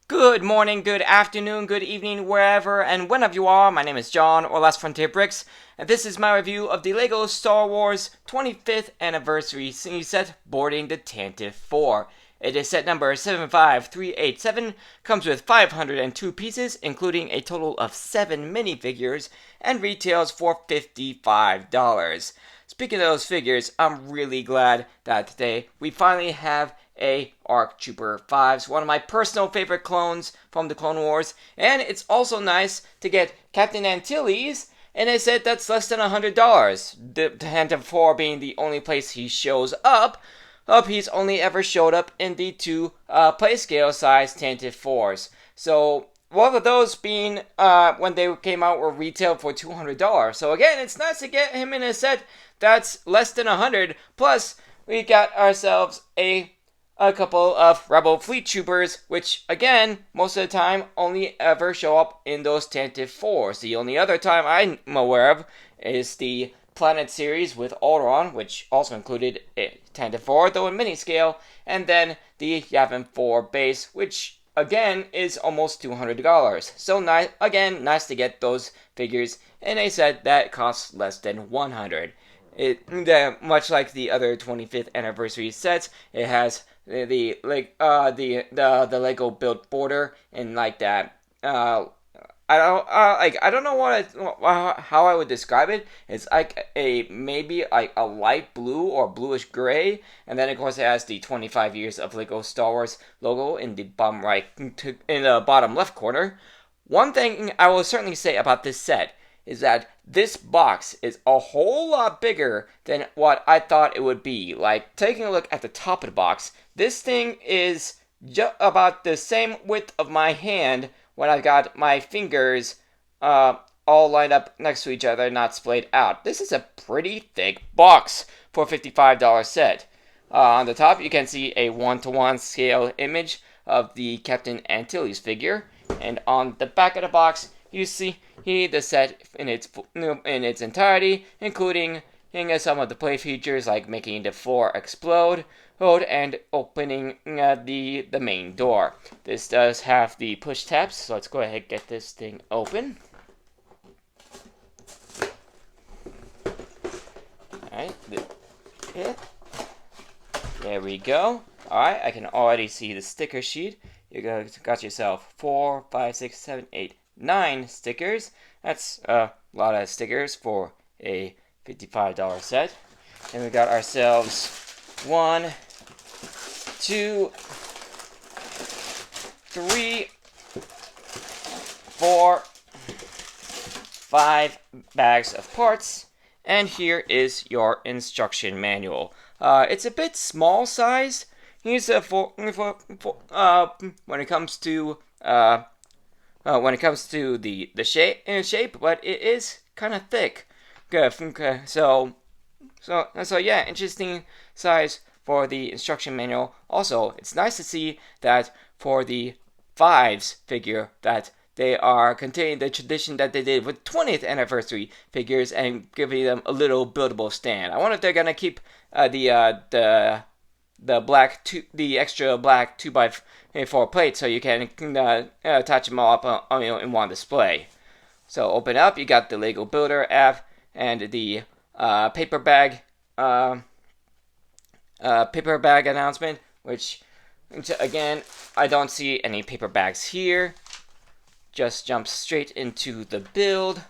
Good morning, good afternoon, good evening, wherever and whenever you are. My name is John, or Last Frontier Bricks, and this is my review of the LEGO Star Wars 25th Anniversary set boarding the Tantive 4. It is set number 75387, comes with 502 pieces, including a total of 7 minifigures, and retails for $55. Speaking of those figures, I'm really glad that today we finally have a ARC Trooper 5s, one of my personal favorite clones from the Clone Wars, and it's also nice to get Captain Antilles, and they said that's less than $100. The Tantive 4 being the only place he shows up. He's only ever showed up in the two play scale size Tantive 4s. So both of those being when they came out were retailed for $200. So again, it's nice to get him in a set that's less than $100. Plus, we got ourselves a couple of Rebel Fleet Troopers, which, again, most of the time only ever show up in those Tantive 4s. The only other time I'm aware of is the Planet series with Alderaan, which also included a Tantive 4, though in mini scale, and then the Yavin 4 base, which, again, is almost $200. So, nice to get those figures in a set that costs less than $100. Much like the other 25th anniversary sets, it has the Lego built border and like that. I don't know how I would describe it. It's like maybe like a light blue or bluish gray, and then of course it has the 25 years of Lego Star Wars logo in the bottom right, in the bottom left corner. One thing I will certainly say about this set is that this box is a whole lot bigger than what I thought it would be. Like, taking a look at the top of the box, this thing is about the same width of my hand when I've got my fingers all lined up next to each other, not splayed out. This is a pretty thick box for a $55 set. On the top, you can see a 1-to-1 scale image of the Captain Antilles figure, and on the back of the box, you see the set in its entirety, including some of the play features like making the floor explode and opening the main door. This does have the push tabs, so let's go ahead and get this thing open. Alright, there we go. Alright, I can already see the sticker sheet. You got yourself 4, 5, 6, 7, 8, 9 stickers. That's a lot of stickers for a $55 set. And we got ourselves 1, 2, 3, 4, 5 bags of parts. And here is your instruction manual. It's a bit small sized. Here's when it comes to the shape, but it is kind of thick. Good. So yeah, interesting size for the instruction manual. Also, it's nice to see that for the 5s figure that they are continuing the tradition that they did with 20th anniversary figures and giving them a little buildable stand. I wonder if they're gonna keep the extra black 2x4 plate so you can attach them all up in one display. So open up, you got the Lego Builder app and the paper bag announcement, which again, I don't see any paper bags here. Just jump straight into the build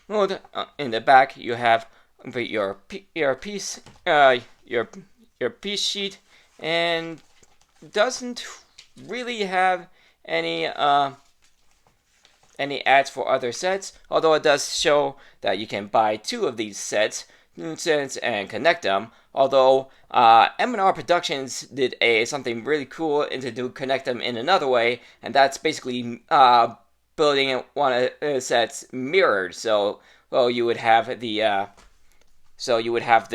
mode. In the back, you have your piece sheet, and doesn't really have any ads for other sets. Although it does show that you can buy 2 of these sets and connect them. Although MandRproductions did something really cool to connect them in another way, and that's basically building one of the sets mirrored. So you would have the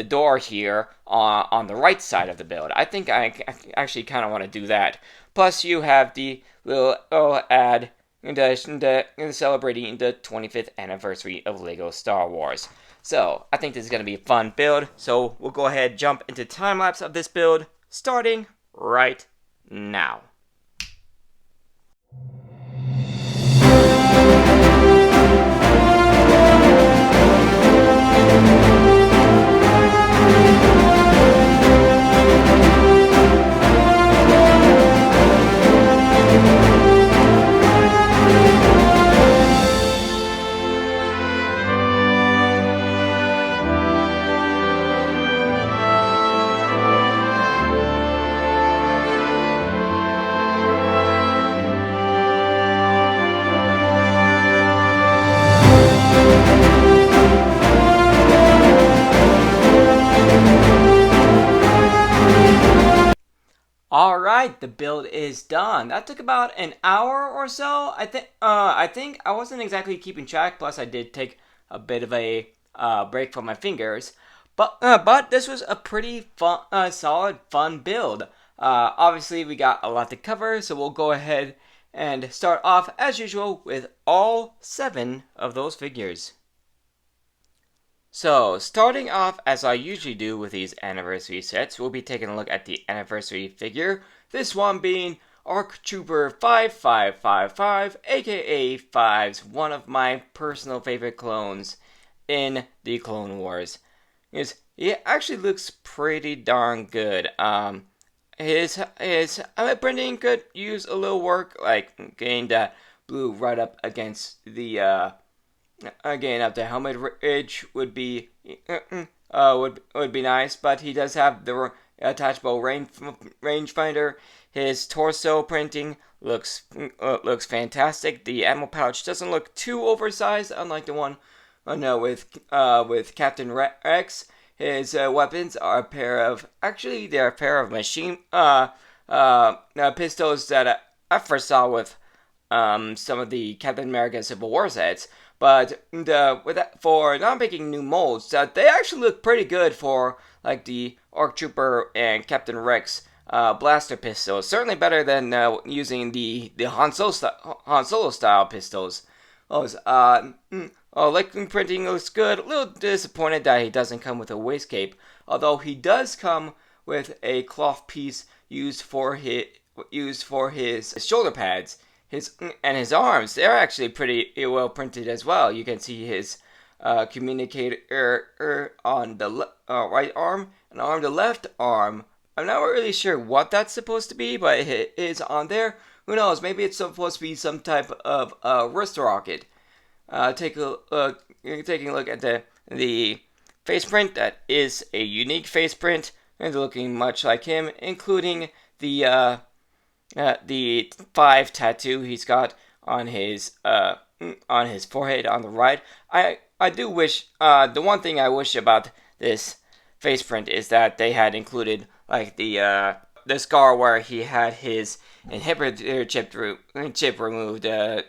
door here on the right side of the build. I think I actually kind of want to do that. Plus, you have the little ad celebrating the 25th anniversary of LEGO Star Wars. So, I think this is going to be a fun build. So, we'll go ahead and jump into time-lapse of this build, starting right now. Alright, the build is done. That took about an hour or so. I think I wasn't exactly keeping track, plus I did take a bit of a break from my fingers. But this was a pretty fun, solid, fun build. Obviously, we got a lot to cover, so we'll go ahead and start off as usual with all 7 of those figures. So, starting off as I usually do with these anniversary sets, we'll be taking a look at the anniversary figure. This one being ARC Trooper 5555, aka Fives, one of my personal favorite clones in the Clone Wars. He actually looks pretty darn good. His printing could use a little work, like getting that blue right up against the again up the helmet ridge would be nice, but he does have the attachable rangefinder. His torso printing looks fantastic. The ammo pouch doesn't look too oversized, unlike the one with Captain Rex. His weapons are they're a pair of machine pistols that I first saw with some of the Captain America Civil War sets. But for not making new molds, they actually look pretty good for like the ARC Trooper and Captain Rex blaster pistols. Certainly better than using the Han Solo style pistols. Liquid printing looks good. A little disappointed that he doesn't come with a waist cape, although he does come with a cloth piece used for his shoulder pads. His arms, they're actually pretty well printed as well. You can see his communicator on the right arm, and on the left arm, I'm not really sure what that's supposed to be, but it is on there. Who knows? Maybe it's supposed to be some type of wrist rocket. Taking a look at the face print. That is a unique face print, and looking much like him, including the 5 tattoo he's got on his forehead on the right. I do wish the one thing I wish about this face print is that they had included like the scar where he had his inhibitor chip removed, as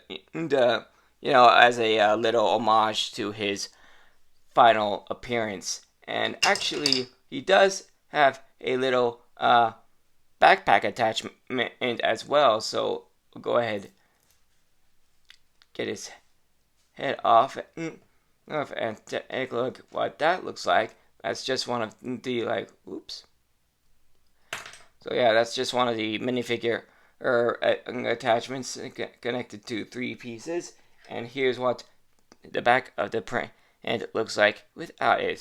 a little homage to his final appearance. And actually, he does have a little backpack attachment as well, so we'll go ahead, get his head off and take a look what that looks like. That's just one of the oops. So yeah, that's just one of the minifigure attachments connected to 3 pieces. And here's what the back of the print and it looks like without it.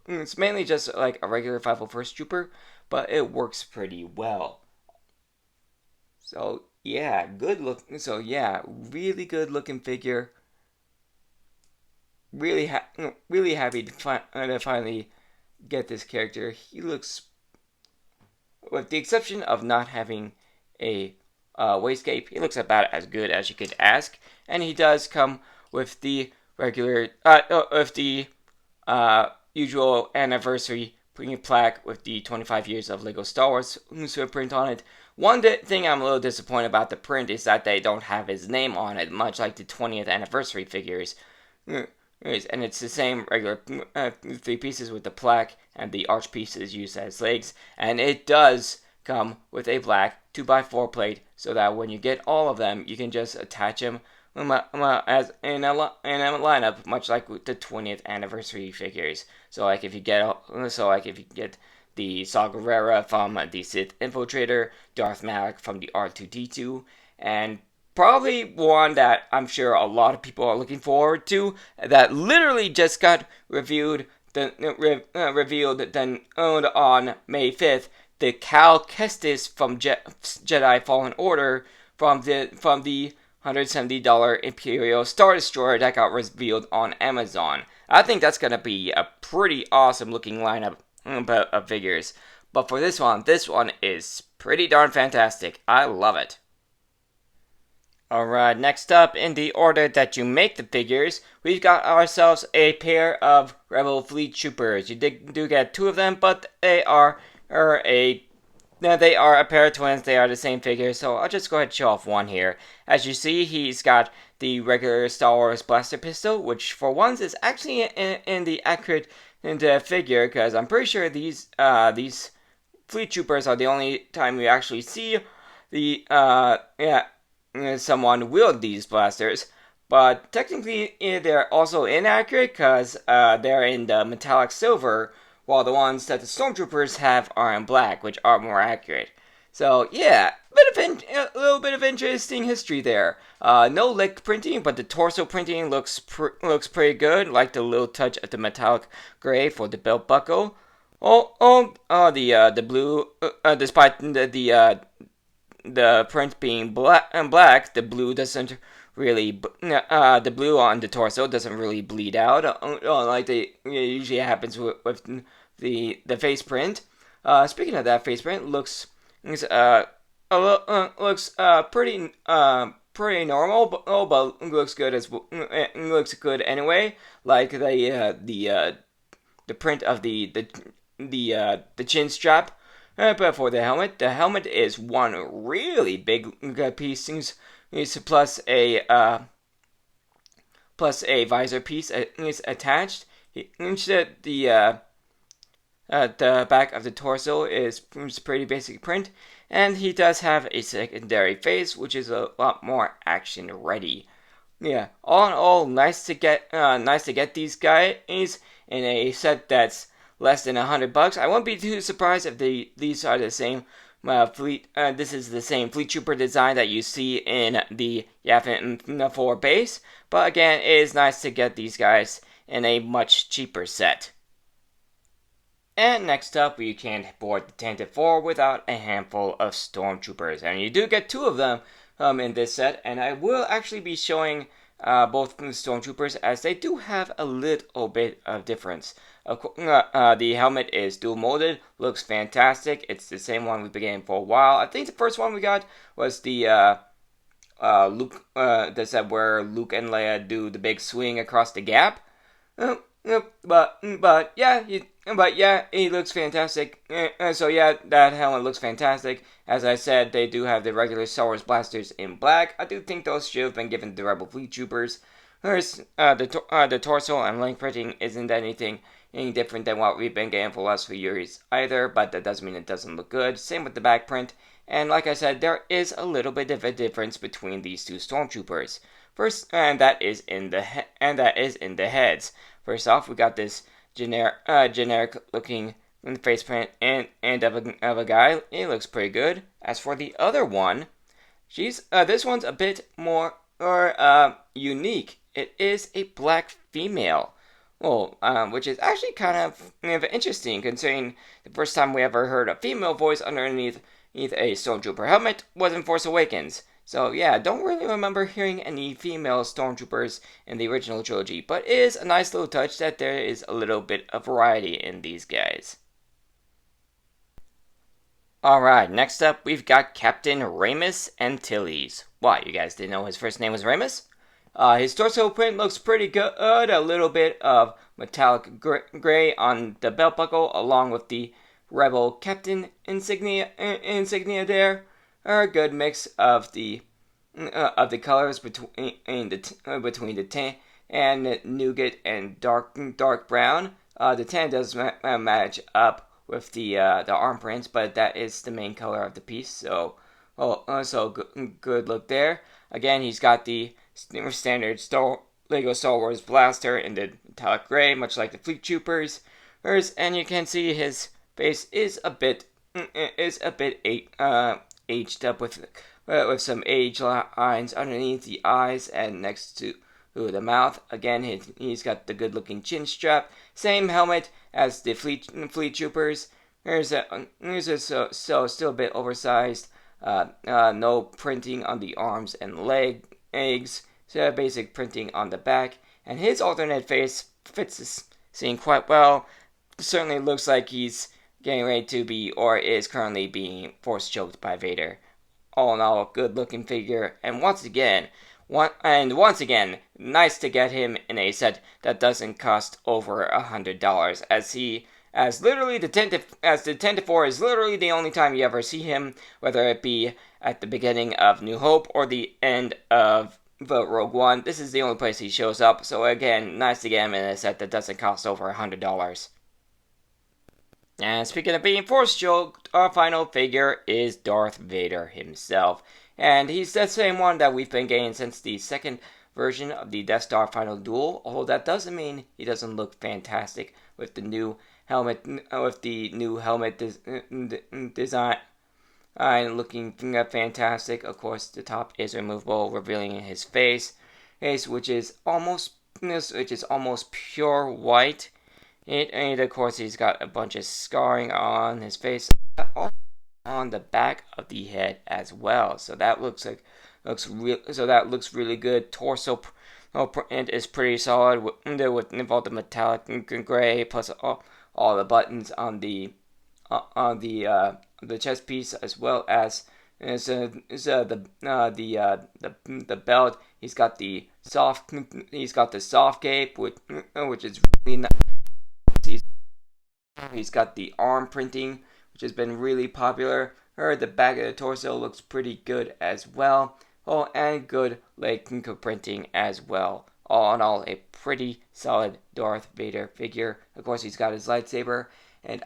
It's mainly just like a regular 501st Trooper, but it works pretty well. So yeah, really good looking figure. Really happy to finally get this character. He looks, with the exception of not having a waist cape, he looks about as good as you could ask. And he does come with the regular, usual anniversary plaque with the 25 years of LEGO Star Wars print on it. One thing I'm a little disappointed about the print is that they don't have his name on it, much like the 20th anniversary figures. And it's the same regular 3 pieces with the plaque and the arch pieces used as legs. And it does come with a black 2x4 plate, so that when you get all of them, you can just attach them as in a lineup, much like with the 20th anniversary figures. So if you get the Saw Gerrera from the Sith Infiltrator, Darth Malak from the R2D2, and probably one that I'm sure a lot of people are looking forward to, that literally just got revealed on May 5th, the Cal Kestis from Jedi Fallen Order from the $170 Imperial Star Destroyer that got revealed on Amazon. I think that's going to be a pretty awesome looking lineup of figures. But for this one is pretty darn fantastic. I love it. Alright, next up in the order that you make the figures, we've got ourselves a pair of Rebel Fleet Troopers. You do get 2 of them, but they are a Now they are a pair of twins. They are the same figure, so I'll just go ahead and show off one here. As you see, he's got the regular Star Wars blaster pistol, which for once is actually in the accurate figure, because I'm pretty sure these fleet troopers are the only time we actually see the someone wield these blasters. But technically, they're also inaccurate because they're in the metallic silver, while the ones that the Stormtroopers have are in black, which are more accurate. So yeah, a little bit of interesting history there. No lick printing, but the torso printing looks pretty good. Like the little touch of the metallic gray for the belt buckle. The blue. Despite the print being black, the blue doesn't really. The blue on the torso doesn't really bleed out, like it usually happens with the face print. Speaking of that, face print looks pretty normal, but looks good looks good anyway. Like the print of the chin strap. But for the helmet is one really big piece. Plus a visor piece is attached. The back of the torso is pretty basic print, and he does have a secondary face, which is a lot more action ready. Yeah, all in all, nice to get these guys in a set that's less than $100. I won't be too surprised if these are the same fleet. This is the same fleet trooper design that you see in the Yavin 4 base. But again, it is nice to get these guys in a much cheaper set. And next up, we can't board the Tantive 4 without a handful of Stormtroopers, and you do get two of them in this set. And I will actually be showing both Stormtroopers, as they do have a little bit of difference. The helmet is dual molded, looks fantastic. It's the same one we've been getting for a while. I think the first one we got was the Luke, the set where Luke and Leia do the big swing across the gap. But yeah, he looks fantastic. So yeah, that helmet looks fantastic. As I said, they do have the regular Star Wars blasters in black. I do think those should have been given to the Rebel Fleet Troopers. Whereas the torso and link printing isn't anything different than what we've been getting for the last few years either, but that doesn't mean it doesn't look good. Same with the back print. And like I said, there is a little bit of a difference between these two Stormtroopers. First, and that is in the heads. First off, we got this generic looking face print and of a guy. It looks pretty good. As for the other one, this one's a bit more unique. It is a black female. Well, which is actually kind of interesting, considering the first time we ever heard a female voice underneath a Stormtrooper helmet was in Force Awakens. So yeah, don't really remember hearing any female Stormtroopers in the original trilogy, but it is a nice little touch that there is a little bit of variety in these guys. Alright, next up we've got Captain Ramus Antilles. Why, you guys didn't know his first name was Ramus? His torso print looks pretty good, a little bit of metallic gray on the belt buckle, along with the Rebel Captain insignia there. A good mix of the colors between the tan and nougat and dark brown. The tan does match up with the arm prints, but that is the main color of the piece. So, good look there. Again, he's got the standard Lego Star Wars blaster in the metallic gray, much like the Fleet Troopers. And you can see his face is a bit aged up with some age lines underneath the eyes and next to the mouth. Again, he's got the good-looking chin strap. Same helmet as the Fleet Troopers. Still a bit oversized. No printing on the arms and legs. So basic printing on the back. And his alternate face fits the scene quite well. Certainly looks like he's getting ready to be, or is currently being, force choked by Vader. All in all, good looking figure, and once again, nice to get him in a set that doesn't cost over $100, as he as literally the Tantive 4 is literally the only time you ever see him, whether it be at the beginning of New Hope or the end of Rogue One. This is the only place he shows up, so again, nice to get him in a set that doesn't cost over $100. And speaking of being force choked, our final figure is Darth Vader himself. And he's the same one that we've been getting since the second version of the Death Star Final Duel, although that doesn't mean he doesn't look fantastic with the new helmet design looking fantastic. Of course, the top is removable, revealing his face, which is almost pure white. And of course, he's got a bunch of scarring on his face, on the back of the head as well. So that looks really good. Torso print is pretty solid with all the metallic gray, plus all the buttons on the chest piece, as well as the belt. He's got the soft cape, which is really nice. He's got the arm printing, which has been really popular. The back of the torso looks pretty good as well. Oh, and good leg printing as well. All in all, a pretty solid Darth Vader figure. Of course, he's got his lightsaber, and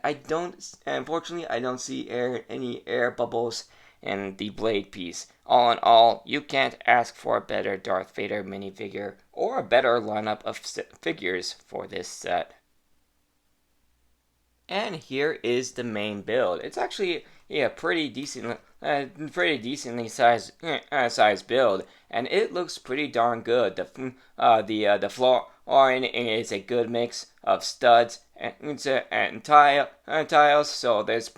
unfortunately, I don't see any air bubbles in the blade piece. All in all, you can't ask for a better Darth Vader minifigure or a better lineup of figures for this set. And here is the main build. It's actually pretty decently sized build, and it looks pretty darn good. The floor is a good mix of studs and tiles. So there's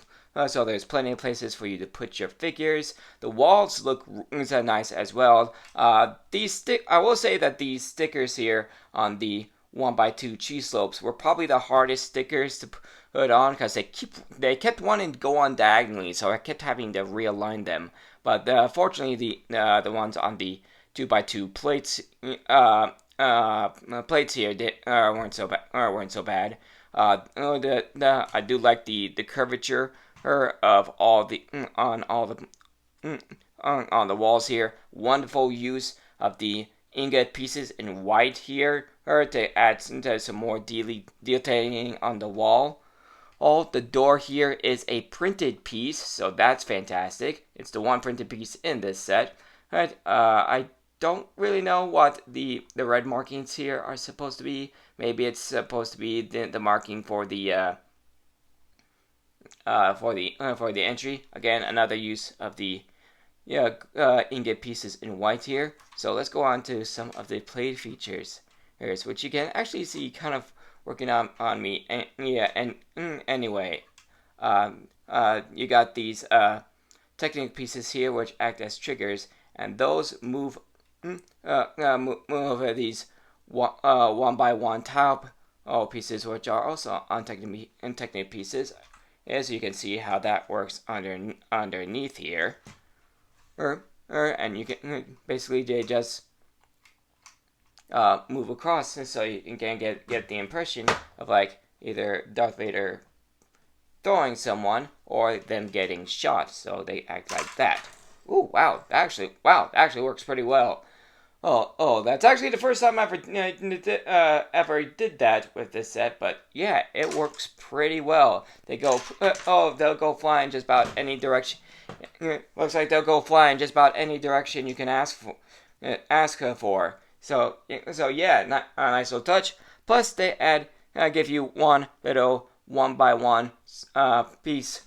plenty of places for you to put your figures. The walls look nice as well. I will say that these stickers here on the 1x2 cheese slopes were probably the hardest stickers to put on, because they kept wanting to go on diagonally, so I kept having to realign them. But fortunately, the ones on the 2x2 plates here weren't so bad. I do like the curvature of all the on the walls here. Wonderful use of the ingot pieces in white here, to add some more detailing on the wall. The door here is a printed piece, so that's fantastic. It's the one printed piece in this set. I don't really know what the red markings here are supposed to be. Maybe it's supposed to be the marking for the entry. Again, another use of the ingot pieces in white here. So let's go on to some of the plate features, which you can actually see kind of working on me. Anyway, you got these technical pieces here which act as triggers, and those move these one by one tile pieces, which are also on technical pieces. As you can see how that works underneath here. And you can basically just move across, so you can get the impression of like either Darth Vader throwing someone or them getting shot. So they act like that. Ooh, wow! That actually works pretty well. Oh, that's actually the first time I ever did that with this set, but yeah, it works pretty well. They'll go flying just about any direction. Looks like they'll go flying just about any direction you can ask for. So yeah, a nice little touch. Plus, they give you one little 1x1 piece,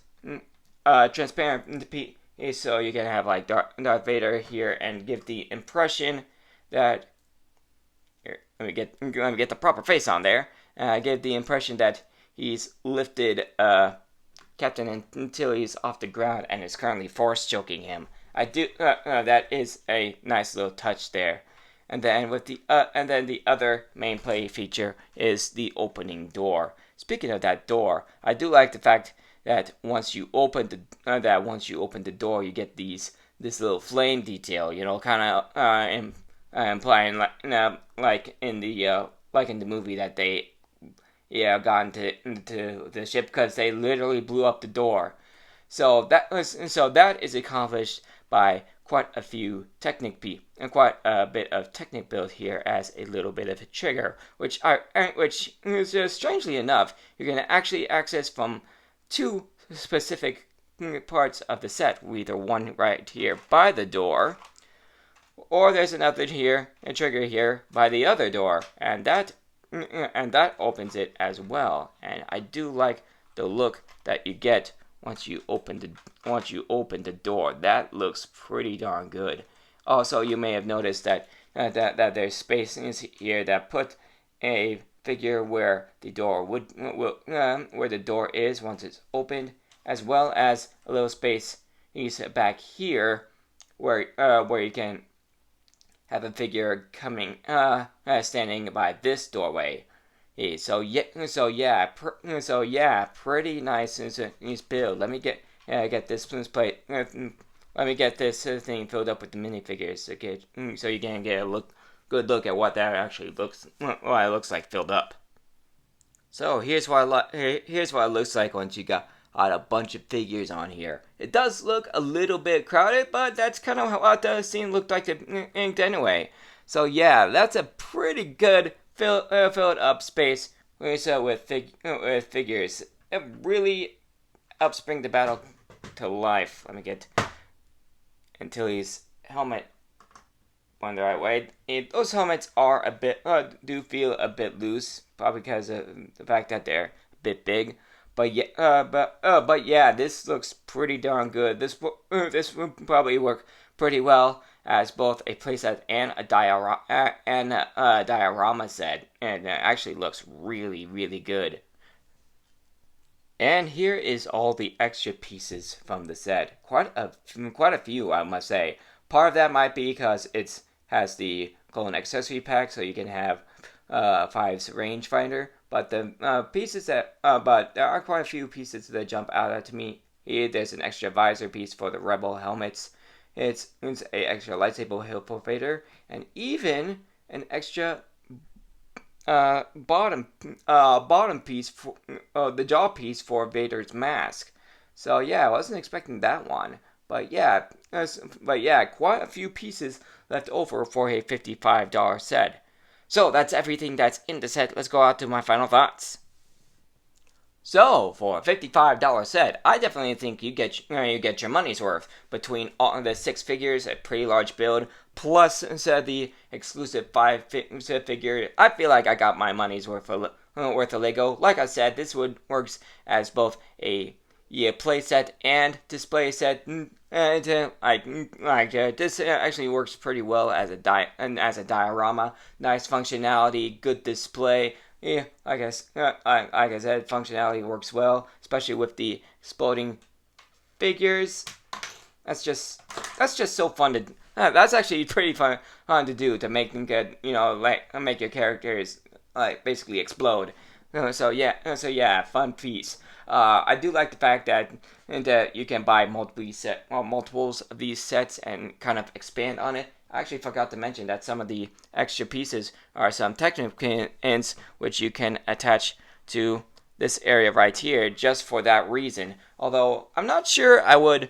transparent piece, so you can have like Darth Vader here and give the impression that. Here, let me get the proper face on there. Give the impression that he's lifted Captain Antilles off the ground and is currently force choking him. That is a nice little touch there. And then the other main play feature is the opening door. Speaking of that door, I do like the fact that once you open the door, you get this little flame detail. Kind of implying like in the movie that they got into the ship because they literally blew up the door. So that is accomplished by quite a few and quite a bit of technic build here as a little bit of a trigger, which is strangely enough you're going to actually access from two specific parts of the set. Either one right here by the door, or there's another here, a trigger here by the other door, and that opens it as well. And I do like the look that you get once you open the door. That looks pretty darn good. Also, you may have noticed that there's spaces here that put a figure where the door where the door is once it's opened, as well as a little space back here where you can have a figure coming standing by this doorway. Pretty nice build. Let me get this plate. Let me get this thing filled up with the minifigures, okay, so you can get a good look at what that actually looks like filled up. So here's what it looks like once you got a bunch of figures on here. It does look a little bit crowded, but that's kind of how the scene looked like inked anyway. So yeah, that's a pretty good filled up space with figures. It really helps bring the battle to life. Let me get Antilles' helmet on the right way. Those helmets are a bit do feel a bit loose, probably because of the fact that they're a bit big. But yeah, this looks pretty darn good. This will probably work pretty well as both a playset and a diorama set, and it actually looks really, really good. And here is all the extra pieces from the set. Quite a few, I must say. Part of that might be because it has the clone accessory pack, so you can have 5's rangefinder. But the but there are quite a few pieces that jump out to me. Here, there's an extra visor piece for the rebel helmets. It's an extra lightsaber Darth Vader, and even an extra bottom piece for the jaw piece for Vader's mask. So yeah, I wasn't expecting that one. But yeah, quite a few pieces left over for a $55 set. So that's everything that's in the set. Let's go out to my final thoughts. So for a $55 set, I definitely think you get your money's worth between all the 6 figures, a pretty large build, plus the exclusive 5 figure. I feel like I got my money's worth of Lego. Like I said, this works as both a play set and display set. This actually works pretty well as a diorama. Nice functionality, good display. Yeah, like I said, functionality works well, especially with the exploding figures. That's just so fun to. That's actually pretty fun to do, to make them get make your characters basically explode. So yeah, fun piece. I do like the fact that you can buy multiples of these sets and kind of expand on it. I actually forgot to mention that some of the extra pieces are some technical pins which you can attach to this area right here just for that reason. Although I'm not sure I would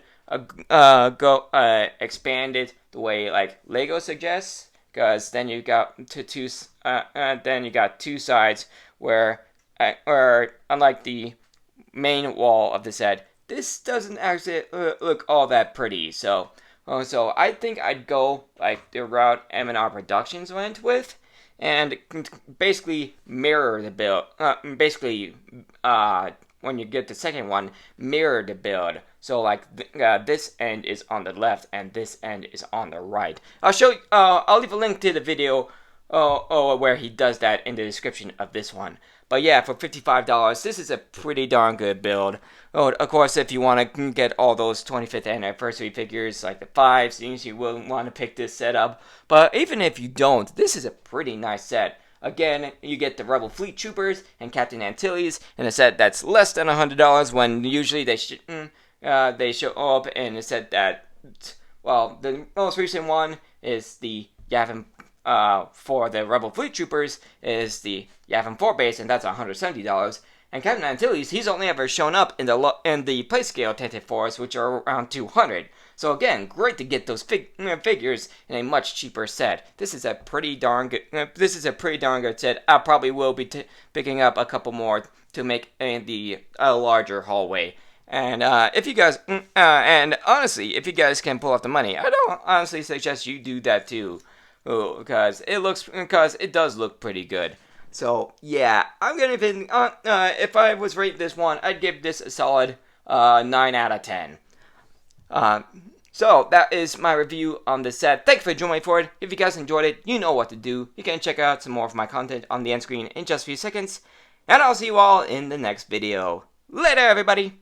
expand it the way like Lego suggests, because then you got two sides where unlike the main wall of the set, this doesn't actually look all that pretty. So I think I'd go like the route MandRproductions went with, and basically mirror the build. When you get the second one, mirror the build. So like this end is on the left and this end is on the right. I'll leave a link to the video where he does that in the description of this one. But yeah, for $55, this is a pretty darn good build. Oh, of course, if you want to get all those 25th anniversary figures, like the 5s, you will want to pick this set up. But even if you don't, this is a pretty nice set. Again, you get the Rebel Fleet Troopers and Captain Antilles in a set that's less than $100, when usually they show up in a set that, well, the most recent one is the Yavin for the Rebel Fleet Troopers is the Yavin 4 base, and that's $170. And Captain Antilles, he's only ever shown up in the play scale Tantive 4s, which are around $200. So again, great to get those figures in a much cheaper set. This is a pretty darn good. This is a pretty darn good set. I probably will be picking up a couple more to make the larger hallway. And if you guys, and honestly, if you guys can pull off the money, I don't honestly suggest you do that too, because it does look pretty good. So yeah, I'm gonna give if I was rating this one, I'd give this a solid 9 out of 10. So that is my review on this set. Thanks for joining me for it. If you guys enjoyed it, you know what to do. You can check out some more of my content on the end screen in just a few seconds. And I'll see you all in the next video. Later, everybody!